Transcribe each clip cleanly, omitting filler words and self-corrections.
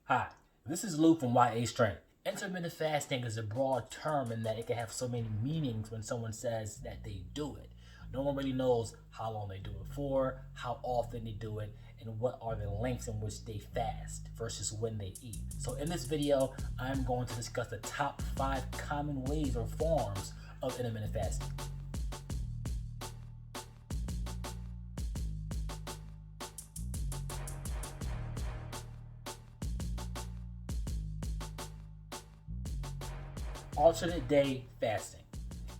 Hi, this is Luke from YAstrength. Intermittent fasting is a broad term in that it can have so many meanings when someone says that they do it. No one really knows how long they do it for, how often they do it, and what are the lengths in which they fast versus when they eat. So in this video, I'm going to discuss the top 5 common ways or forms of intermittent fasting. Alternate day fasting.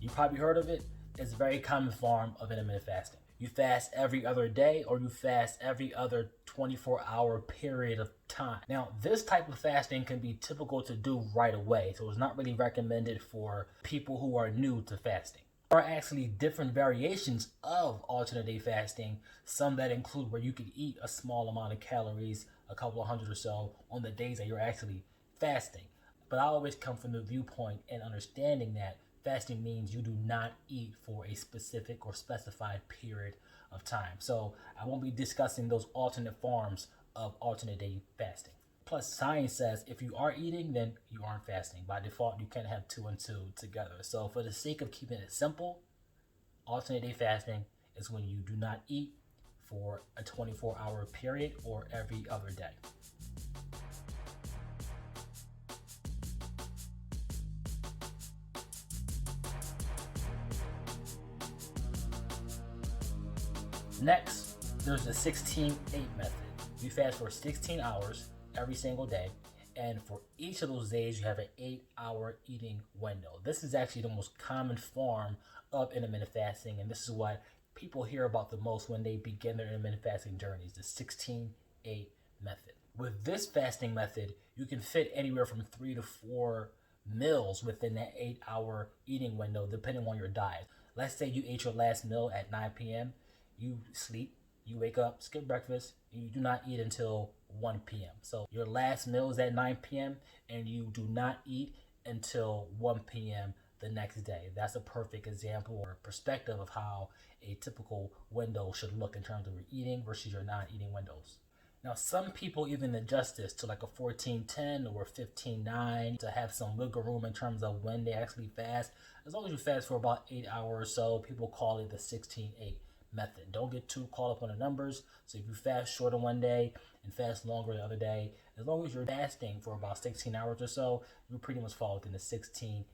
You probably heard of it. It's a very common form of intermittent fasting. You fast every other day or you fast every other 24-hour period of time. Now, this type of fasting can be typical to do right away, so it's not really recommended for people who are new to fasting. There are actually different variations of alternate day fasting, some that include where you can eat a small amount of calories, a couple of hundred or so, on the days that you're actually fasting. But I always come from the viewpoint and understanding that fasting means you do not eat for a specific or specified period of time. So I won't be discussing those alternate forms of alternate day fasting. Plus, science says if you are eating, then you aren't fasting. By default, you can't have 2 and 2 together. So for the sake of keeping it simple, alternate day fasting is when you do not eat for a 24-hour period or every other day. Next, there's the 16-8 method. You fast for 16 hours every single day, and for each of those days, you have an 8-hour eating window. This is actually the most common form of intermittent fasting, and this is what people hear about the most when they begin their intermittent fasting journeys, the 16-8 method. With this fasting method, you can fit anywhere from 3 to 4 meals within that 8-hour eating window, depending on your diet. Let's say you ate your last meal at 9 p.m., you sleep, you wake up, skip breakfast, and you do not eat until 1 p.m. So your last meal is at 9 p.m. and you do not eat until 1 p.m. the next day. That's a perfect example or perspective of how a typical window should look in terms of your eating versus your non-eating windows. Now, some people even adjust this to like a 14-10 or 15-9 to have some wiggle room in terms of when they actually fast. As long as you fast for about 8 hours or so, people call it the 16-8 method. Don't get too caught up on the numbers. So if you fast shorter one day and fast longer the other day, as long as you're fasting for about 16 hours or so, you pretty much fall within the 16-8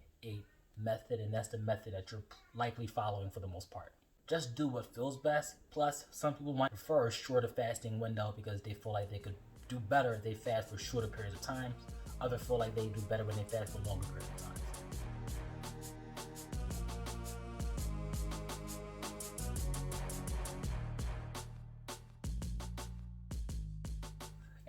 method, and that's the method that you're likely following for the most part. Just do what feels best. Plus, some people might prefer a shorter fasting window because they feel like they could do better if they fast for shorter periods of time. Others feel like they do better when they fast for longer periods of time.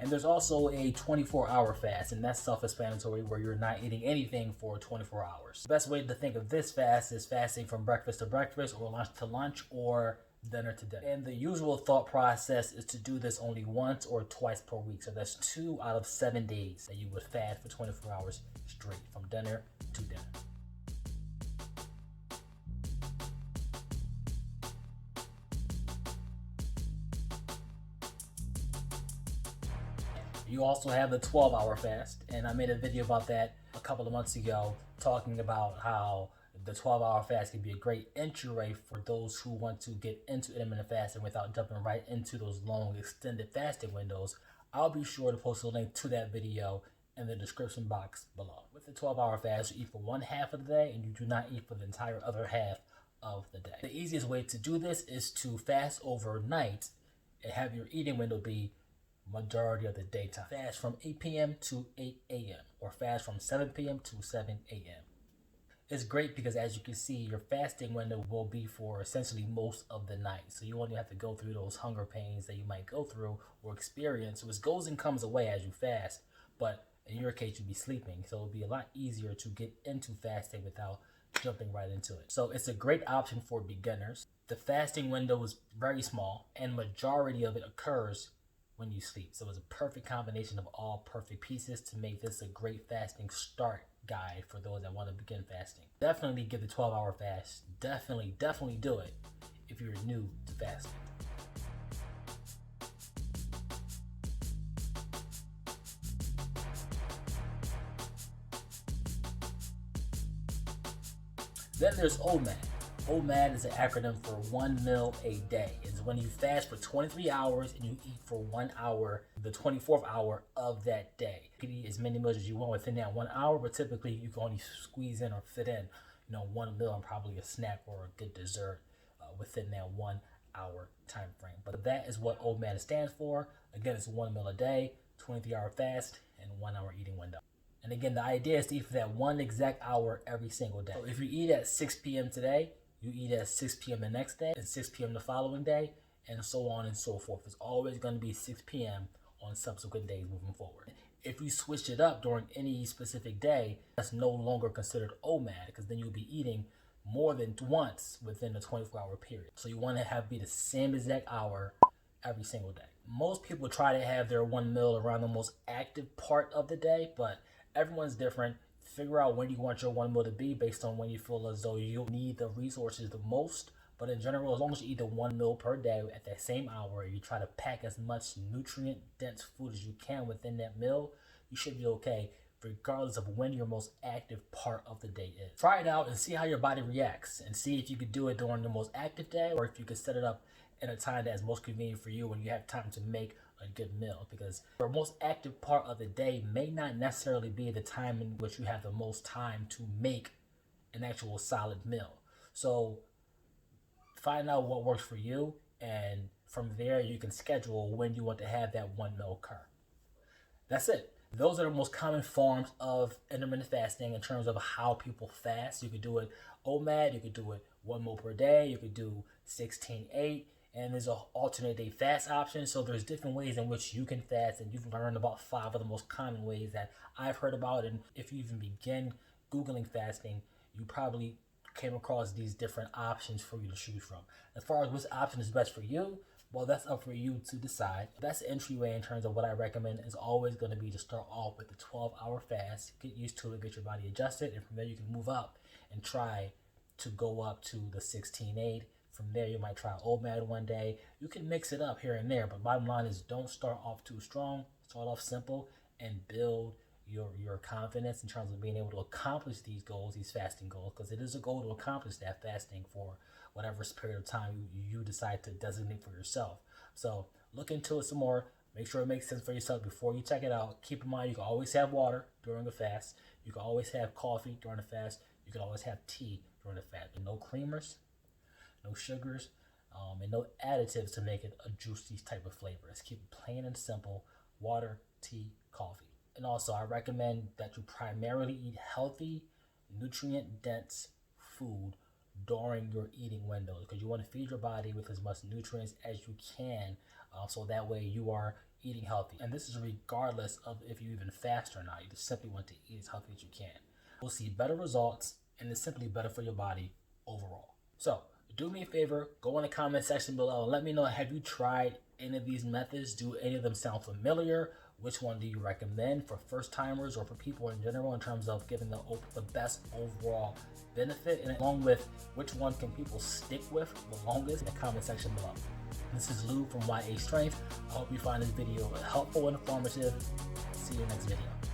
And there's also a 24-hour fast, and that's self-explanatory, where you're not eating anything for 24 hours. The best way to think of this fast is fasting from breakfast to breakfast, or lunch to lunch, or dinner to dinner. And the usual thought process is to do this only once or twice per week. So that's 2 out of 7 days that you would fast for 24 hours straight, from dinner to dinner. You also have the 12-hour fast, and I made a video about that a couple of months ago, talking about how the 12-hour fast can be a great entry for those who want to get into intermittent fasting without jumping right into those long extended fasting windows. I'll be sure to post a link to that video in the description box below. With the 12-hour fast, you eat for one half of the day and you do not eat for the entire other half of the day. The easiest way to do this is to fast overnight and have your eating window be majority of the daytime. Fast from 8 p.m. to 8 a.m. or fast from 7 p.m. to 7 a.m. It's great because, as you can see, your fasting window will be for essentially most of the night. So you won't have to go through those hunger pains that you might go through or experience, which goes and comes away as you fast. But in your case, you'll be sleeping. So it'll be a lot easier to get into fasting without jumping right into it. So it's a great option for beginners. The fasting window is very small and majority of it occurs when you sleep. So it's a perfect combination of all perfect pieces to make this a great fasting start guide for those that want to begin fasting. Definitely give the 12-hour fast. Definitely do it if you're new to fasting. Then there's OMAD. OMAD is an acronym for 1 meal a day. It's when you fast for 23 hours and you eat for 1 hour, the 24th hour of that day. You can eat as many meals as you want within that 1 hour, but typically you can only squeeze in or fit in, 1 meal and probably a snack or a good dessert within that 1 hour time frame. But that is what OMAD stands for. Again, it's 1 meal a day, 23-hour fast, and 1 hour eating window. And again, the idea is to eat for that 1 exact hour every single day. So if you eat at 6 p.m. today, you eat at 6 p.m. the next day, and 6 p.m. the following day, and so on and so forth. It's always going to be 6 p.m. on subsequent days moving forward. If you switch it up during any specific day, that's no longer considered OMAD, because then you'll be eating more than once within the 24-hour period. So you want to be the same exact hour every single day. Most people try to have their 1 meal around the most active part of the day, but everyone's different. Figure out when you want your 1 meal to be based on when you feel as though you need the resources the most. But in general, as long as you eat the 1 meal per day at that same hour, you try to pack as much nutrient-dense food as you can within that meal, you should be okay, regardless of when your most active part of the day is. Try it out and see how your body reacts, and see if you could do it during the most active day, or if you could set it up in a time that is most convenient for you when you have time to make a good meal, because your most active part of the day may not necessarily be the time in which you have the most time to make an actual solid meal. So find out what works for you, and from there you can schedule when you want to have that 1 meal occur. That's it. Those are the most common forms of intermittent fasting in terms of how people fast. You could do it OMAD, you could do it 1 meal per day, you could do 16-8, and there's an alternate day fast option. So there's different ways in which you can fast, and you've learned about 5 of the most common ways that I've heard about. And if you even begin Googling fasting, you probably came across these different options for you to choose from. As far as which option is best for you, well, that's up for you to decide. That's the entryway in terms of what I recommend is always going to be to start off with the 12-hour fast, get used to it, get your body adjusted, and from there you can move up and try to go up to the 16-8. From there, you might try OMAD one day. You can mix it up here and there, but bottom line is don't start off too strong. Start off simple and build your confidence in terms of being able to accomplish these goals, these fasting goals, because it is a goal to accomplish that fasting for whatever period of time you decide to designate for yourself. So look into it some more. Make sure it makes sense for yourself before you check it out. Keep in mind, you can always have water during a fast. You can always have coffee during a fast. You can always have tea during a fast. But no creamers, no sugars, and no additives to make it a juicy type of flavor. Let's keep it plain and simple: water, tea, coffee. And also, I recommend that you primarily eat healthy, nutrient-dense food during your eating windows, because you want to feed your body with as much nutrients as you can, so that way you are eating healthy. And this is regardless of if you even fast or not. You just simply want to eat as healthy as you can. We'll see better results, and it's simply better for your body overall. So do me a favor, go in the comment section below and let me know, have you tried any of these methods? Do any of them sound familiar? Which one do you recommend for first timers or for people in general in terms of giving the best overall benefit? And along with, which one can people stick with the longest? In the comment section below. This is Lou from YAstrength. I hope you find this video helpful and informative. See you next video.